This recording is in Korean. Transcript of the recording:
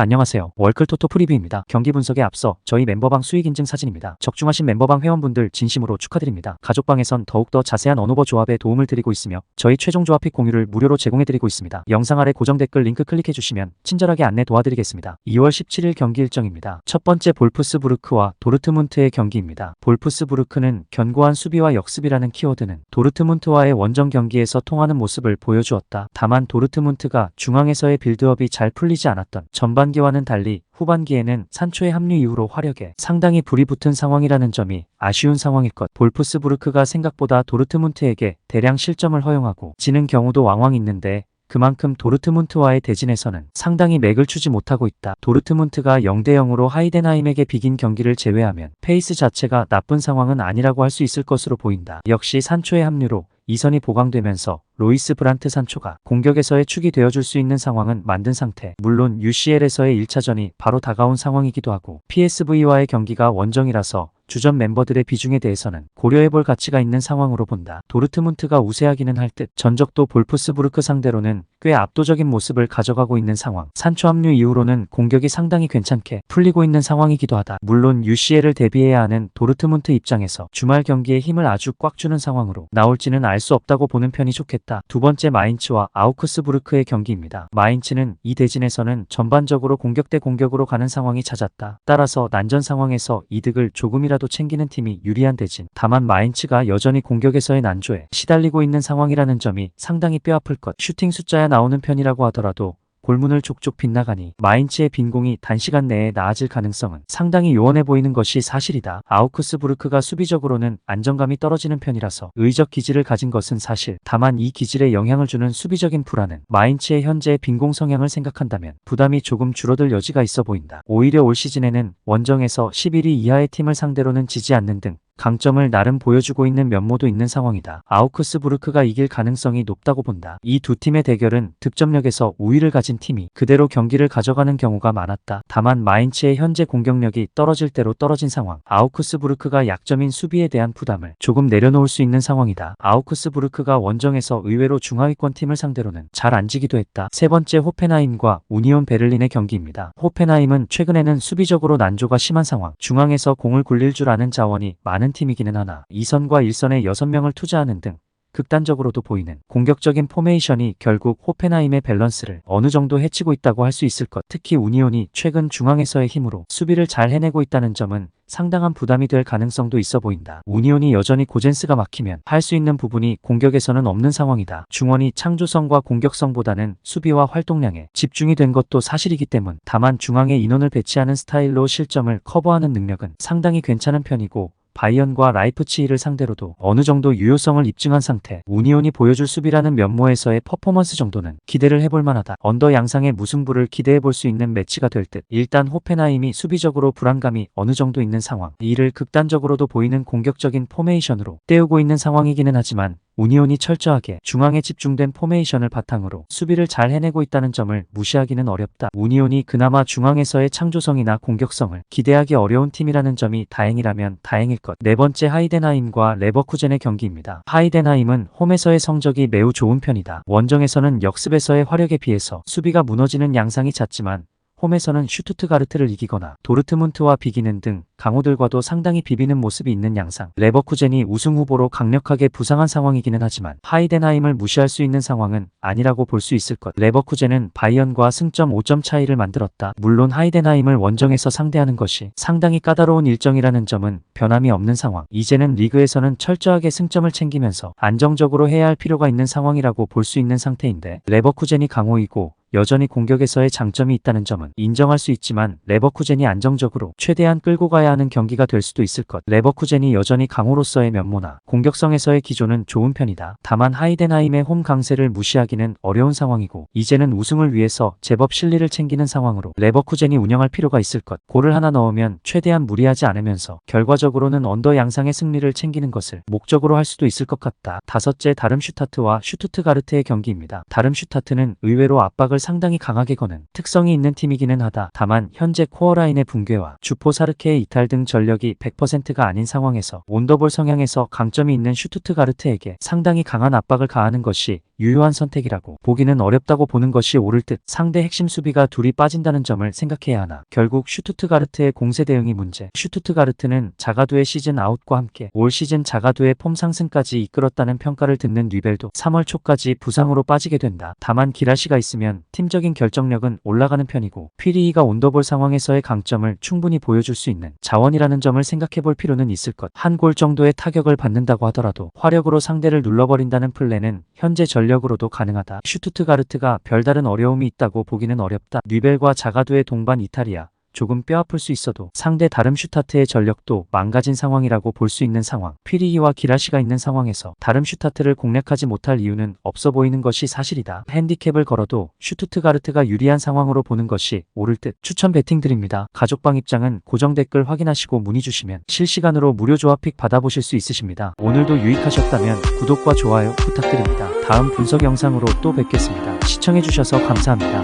안녕하세요. 월클토토 프리뷰입니다. 경기 분석에 앞서 저희 멤버방 수익 인증 사진입니다. 적중하신 멤버방 회원분들 진심으로 축하드립니다. 가족방에선 더욱더 자세한 언오버 조합에 도움을 드리고 있으며 저희 최종 조합 픽 공유를 무료로 제공해드리고 있습니다. 영상 아래 고정 댓글 링크 클릭해주시면 친절하게 안내 도와드리겠습니다. 2월 17일 경기 일정입니다. 첫 번째 볼프스부르크와 도르트문트의 경기입니다. 볼프스부르크는 견고한 수비와 역습이라는 키워드는 도르트문트와의 원정 경기에서 통하는 모습을 보여주었다. 다만 도르트문트가 중앙에서의 빌드업이 잘 풀리지 않았던 전반기와는 달리 후반기에는 산초의 합류 이후로 화력에 상당히 불이 붙은 상황이라는 점이 아쉬운 상황일 것. 볼프스부르크가 생각보다 도르트문트에게 대량 실점을 허용하고 지는 경우도 왕왕 있는데 그만큼 도르트문트와의 대진에서는 상당히 맥을 추지 못하고 있다. 도르트문트가 0대0으로 하이덴하임에게 비긴 경기를 제외하면 페이스 자체가 나쁜 상황은 아니라고 할 수 있을 것으로 보인다. 역시 산초의 합류로 이선이 보강되면서 로이스 브란트 산초가 공격에서의 축이 되어줄 수 있는 상황은 만든 상태. 물론 UCL에서의 1차전이 바로 다가온 상황이기도 하고 PSV와의 경기가 원정이라서 주전 멤버들의 비중에 대해서는 고려해볼 가치가 있는 상황으로 본다. 도르트문트가 우세하기는 할 듯 전적도 볼프스부르크 상대로는 꽤 압도적인 모습을 가져가고 있는 상황. 산초 합류 이후로는 공격이 상당히 괜찮게 풀리고 있는 상황이기도 하다. 물론 UCL을 대비해야 하는 도르트문트 입장에서 주말 경기에 힘을 아주 꽉 주는 상황으로 나올지는 알 수 없다고 보는 편이 좋겠다. 두 번째 마인츠와 아우크스부르크의 경기입니다. 마인츠는 이 대진에서는 전반적으로 공격 대 공격으로 가는 상황이 잦았다. 따라서 난전 상황에서 이득을 조금이라도 챙기는 팀이 유리한 대진. 다만 마인츠가 여전히 공격에서의 난조에 시달리고 있는 상황이라는 점이 상당히 뼈아플 것. 슈팅 숫자야 나오는 편이라고 하더라도 골문을 족족 빗나가니 마인츠의 빈공이 단시간 내에 나아질 가능성은 상당히 요원해 보이는 것이 사실이다. 아우크스부르크가 수비적으로는 안정감이 떨어지는 편이라서 의적 기질을 가진 것은 사실. 다만 이 기질에 영향을 주는 수비적인 불안은 마인츠의 현재의 빈공 성향을 생각한다면 부담이 조금 줄어들 여지가 있어 보인다. 오히려 올 시즌에는 원정에서 11위 이하의 팀을 상대로는 지지 않는 등 강점을 나름 보여주고 있는 면모도 있는 상황이다. 아우크스부르크가 이길 가능성이 높다고 본다. 이 두 팀의 대결은 득점력에서 우위를 가진 팀이 그대로 경기를 가져가는 경우가 많았다. 다만 마인츠의 현재 공격력이 떨어질 대로 떨어진 상황. 아우크스부르크가 약점인 수비에 대한 부담을 조금 내려놓을 수 있는 상황이다. 아우크스부르크가 원정에서 의외로 중하위권 팀을 상대로는 잘 안 지기도 했다. 세 번째 호펜하임과 우니온 베를린의 경기입니다. 호펜하임은 최근에는 수비적으로 난조가 심한 상황. 중앙에서 공을 굴릴 줄 아는 자원이 많은 팀이기는 하나 2선과 1선에 6명을 투자하는 등 극단적으로도 보이는 공격적인 포메이션이 결국 호펜하임의 밸런스를 어느 정도 해치고 있다고 할 수 있을 것. 특히 우니온이 최근 중앙에서의 힘으로 수비를 잘 해내고 있다는 점은 상당한 부담이 될 가능성도 있어 보인다. 우니온이 여전히 고젠스가 막히면 할 수 있는 부분이 공격에서는 없는 상황이다. 중원이 창조성과 공격성보다는 수비와 활동량에 집중이 된 것도 사실이기 때문. 다만 중앙에 인원을 배치하는 스타일로 실점을 커버하는 능력은 상당히 괜찮은 편이고 바이언과 라이프치히를 상대로도 어느 정도 유효성을 입증한 상태. 우니온이 보여줄 수비라는 면모에서의 퍼포먼스 정도는 기대를 해볼 만하다. 언더 양상의 무승부를 기대해볼 수 있는 매치가 될 듯. 일단 호펜하임이 수비적으로 불안감이 어느 정도 있는 상황. 이를 극단적으로도 보이는 공격적인 포메이션으로 때우고 있는 상황이기는 하지만 우니온이 철저하게 중앙에 집중된 포메이션을 바탕으로 수비를 잘 해내고 있다는 점을 무시하기는 어렵다. 우니온이 그나마 중앙에서의 창조성이나 공격성을 기대하기 어려운 팀이라는 점이 다행이라면 다행일 것. 네 번째 하이덴하임과 레버쿠젠의 경기입니다. 하이덴하임은 홈에서의 성적이 매우 좋은 편이다. 원정에서는 역습에서의 화력에 비해서 수비가 무너지는 양상이 잦지만 홈에서는 슈투트가르트를 이기거나 도르트문트와 비기는 등 강호들과도 상당히 비비는 모습이 있는 양상. 레버쿠젠이 우승 후보로 강력하게 부상한 상황이기는 하지만 하이덴하임을 무시할 수 있는 상황은 아니라고 볼 수 있을 것. 레버쿠젠은 바이언과 승점 5점 차이를 만들었다. 물론 하이덴하임을 원정에서 상대하는 것이 상당히 까다로운 일정이라는 점은 변함이 없는 상황. 이제는 리그에서는 철저하게 승점을 챙기면서 안정적으로 해야 할 필요가 있는 상황이라고 볼 수 있는 상태인데 레버쿠젠이 강호이고 여전히 공격에서의 장점이 있다는 점은 인정할 수 있지만 레버쿠젠이 안정적으로 최대한 끌고 가야 하는 경기가 될 수도 있을 것. 레버쿠젠이 여전히 강호로서의 면모나 공격성에서의 기조는 좋은 편이다. 다만 하이덴하임의 홈 강세를 무시하기는 어려운 상황이고 이제는 우승을 위해서 제법 실리를 챙기는 상황으로 레버쿠젠이 운영할 필요가 있을 것. 골을 하나 넣으면 최대한 무리하지 않으면서 결과적으로는 언더 양상의 승리를 챙기는 것을 목적으로 할 수도 있을 것 같다. 다섯째 다름슈타트와 슈투트가르트의 경기입니다. 다름슈타트는 의외로 압박을 상당히 강하게 거는 특성이 있는 팀이기는 하다. 다만 현재 코어라인의 붕괴와 주포 사르케의 이탈 등 전력이 100%가 아닌 상황에서 온더볼 성향에서 강점이 있는 슈투트가르트에게 상당히 강한 압박을 가하는 것이 유효한 선택이라고 보기는 어렵다고 보는 것이 옳을 듯. 상대 핵심 수비가 둘이 빠진다는 점을 생각해야 하나. 결국 슈투트가르트의 공세 대응이 문제. 슈투트가르트는 자가두의 시즌 아웃과 함께 올 시즌 자가두의 폼 상승까지 이끌었다는 평가를 듣는 뉘벨도 3월 초까지 부상으로 빠지게 된다. 다만 기라시가 있으면 팀적인 결정력은 올라가는 편이고 피리이가 온더볼 상황에서의 강점을 충분히 보여줄 수 있는 자원이라는 점을 생각해볼 필요는 있을 것. 한 골 정도의 타격을 받는다고 하더라도 화력으로 상대를 눌러버린다는 플랜은 현재 전력으로도 가능하다. 슈투트가르트가 별다른 어려움이 있다고 보기는 어렵다. 뉘벨과 자가두의 동반 이탈이야. 조금 뼈아플 수 있어도 상대 다름슈타트의 전력도 망가진 상황이라고 볼 수 있는 상황. 피리이와 기라시가 있는 상황에서 다름슈타트를 공략하지 못할 이유는 없어 보이는 것이 사실이다. 핸디캡을 걸어도 슈투트가르트가 유리한 상황으로 보는 것이 옳을 듯. 추천 배팅 드립니다. 가족방 입장은 고정 댓글 확인하시고 문의 주시면 실시간으로 무료 조합픽 받아보실 수 있으십니다. 오늘도 유익하셨다면 구독과 좋아요 부탁드립니다. 다음 분석 영상으로 또 뵙겠습니다. 시청해주셔서 감사합니다.